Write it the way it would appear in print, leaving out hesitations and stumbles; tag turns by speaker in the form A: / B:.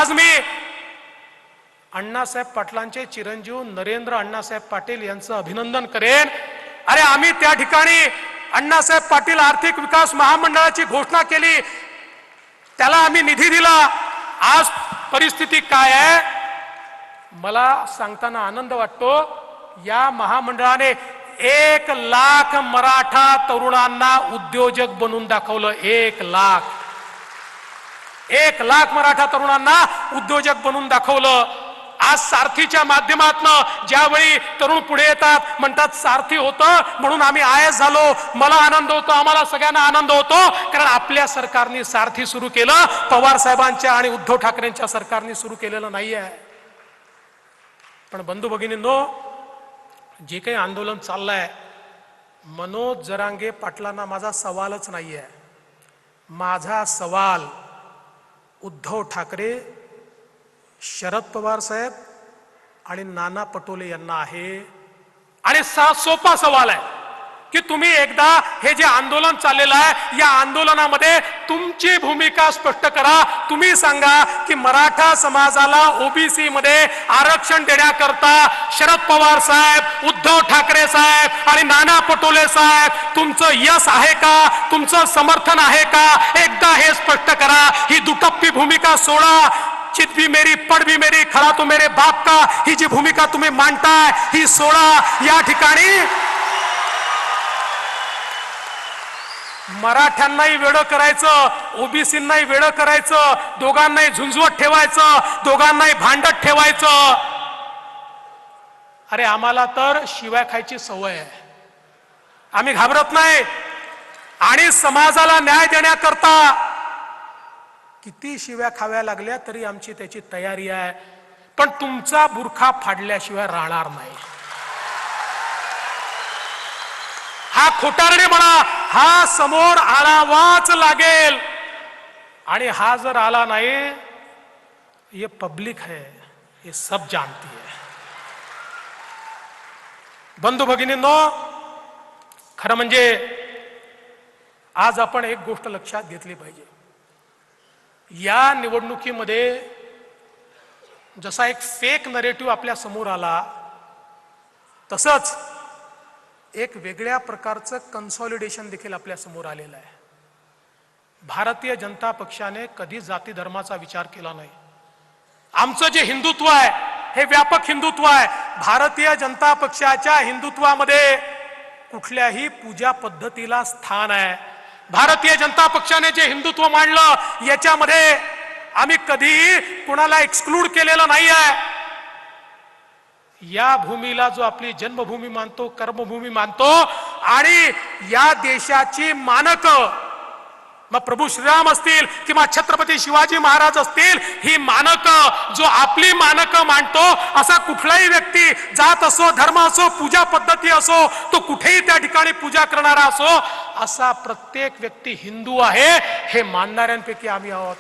A: आज मी अण्णासाहेब पाटलांचे चिरंजीव नरेंद्र अण्णासाहेब पाटील यांचं अभिनंदन करेन। अरे आम्ही त्या ठिकाणी अण्णासाहेब पाटील आर्थिक विकास महामंडळाची घोषणा केली, त्याला आम्ही निधी दिला। आज परिस्थिती काय आहे मला सांगताना आनंद वाटतो, या महामंडळाने 1 लाख मराठा तरुणांना उद्योजक बनवून दाखवलं। 1 लाख मराठा तरुणांना उद्योजक बनवून दाखवलं। आज सारथीच्या माध्यमातून ज्यावेळी तरुण पुढे येतात म्हणतात सारथी होतं म्हणून आम्ही आयएस झालो, मला आनंद होतो, आम्हाला सगळ्यांना आनंद होतो, कारण आपल्या सरकारने सारथी सुरू केलं, पवार साहेबांच्या आणि उद्धव ठाकरेंच्या सरकारने सुरू केलेलं नाहीये। पण बंधू भगिनींनो, जे काही आंदोलन चाललंय, मनोज जरांगे पाटलांना माझा सवालच नाहीये। माझा सवाल उद्धव ठाकरे, शरद पवार साहेब आणि नाना पटोले यांना आहे। आणि सोपा सवाल आहे की तुम्ही एकदा हे जे आंदोलन चाललेलं आहे या आंदोलनामध्ये तुमची भूमिका स्पष्ट करा। तुम्ही सांगा की मराठा समाजाला ओबीसी मध्ये आरक्षण देण्याकरता शरद पवार साहेब, उद्धव ठाकरे साहेब आणि नाना पटोले साहेब तुमचं यश आहे का, तुमचं समर्थन आहे का? एकदा हे स्पष्ट करा। ही दुटप्पी भूमिका सोडा। चित भी मेरी पढ़ भी मेरी, खड़ा तो मेरे बाप का, ही जी भूमिका तुम्ही मांडताय ही सोडा। या ठिकाणी मराठ्यांनाही वेडं करायचं, ओबीसींनाही वेडं करायचं, दोघांनाही झुंजवत ठेवायचं, दोघांनाही भांडत ठेवायचं। अरे आम्हाला तर शिव्या खायची सवय आहे, आम्ही घाबरत नाही। आणि समाजाला न्याय देण्याकरता किती शिव्या खाव्या लागल्या तरी आमची त्याची तयारी आहे, पण तुमचा बुरखा फाडल्याशिवाय राहणार नाही। हा खोटारडे म्हणा, हा समोर आणावाच लागेल। आणि हा जर आला नाही, ये पब्लिक है, ये सब जानती है। बंधू भगिनींनो, खरं म्हणजे आज आपण एक गोष्ट लक्षात घेतली पाहिजे। या निवडणुकीमध्ये जसा एक फेक नरेटिव्ह आपल्या समोर आला, तसंच एक वेगळ्या प्रकारचं कन्सॉलिडेशन देखील आपल्या समोर आलेलं आहे। भारतीय जनता पक्षाने कधी जाती धर्माचा विचार केला नाही। आमचं जे हिंदुत्व आहे हे व्यापक हिंदुत्व आहे। भारतीय जनता पक्षाच्या हिंदुत्वामध्ये कुठल्याही पूजा पद्धतीला स्थान आहे। भारतीय जनता पक्षाने जे हिंदुत्व मांडलं याच्यामध्ये आम्ही कधीही कुणाला एक्सक्लूड केलेलं नाही आहे। या भूमीला जो आपली जन्मभूमी मानतो, कर्मभूमी मानतो, आणि या देशाची मानक मग प्रभू श्रीराम असतील किंवा छत्रपती शिवाजी महाराज असतील, ही मानक जो आपली मानक मानतो, असा कुठलाही व्यक्ती, जात असो, धर्म असो, पूजा पद्धती असो, तो कुठेही त्या ठिकाणी पूजा करणारा असो, असा प्रत्येक व्यक्ती हिंदू आहे हे मानणाऱ्यांपैकी आम्ही आहोत।